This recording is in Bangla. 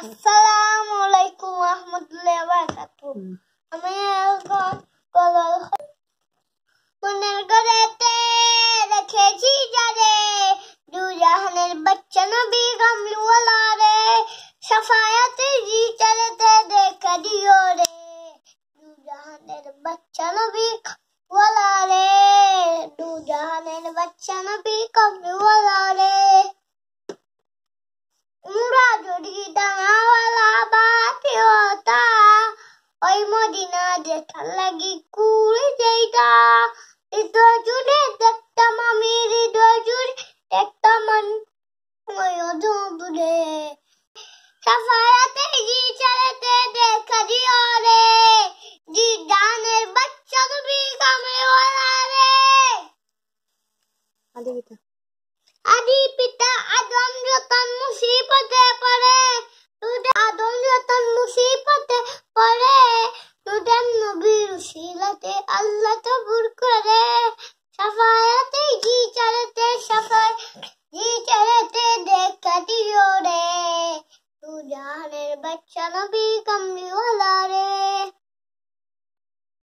আসসালামুআলাইকুম ওয়া বারাকাতুহু। আমি এখন কলার মনের ঘরেতে রেখেছি যারে, দুজাহানের বাচ্চা নবী কামলিওয়ালা রে, শাফায়াতে জিচারেতে দেখা দিও রে, দুজাহানের বাচ্চা নবী কামলিওয়ালা রে, দুজাহানের বাচ্চা নবী কামলিওয়ালা রে। উমরা যদি ডাঙাওয়ালা বাতি হতা, ওই মদিনা যেতে লাগি কুড়ি যেটা, হৃদয় জুড়ে দেখতাম আমি, হৃদয় জুড়ে দেখতাম ওই অধুরে, সাফায়াতে জি চালাতে দেখা দিও রে, জি ডানের বাচ্চা নবী কামলিওয়ালা রে। আদি পিতা আদম যতন মুসিবতে পড়ে, আদম যতন মুসিবতে পড়ে, তোদের নবীর উসিলাতে আল্লাহ কবুল করে, শাফায়াতে জি চালাতে জি চালাতে দেখা দিও রে, দুজাহানের বাচ্চা নবী কামলিওয়ালা রে।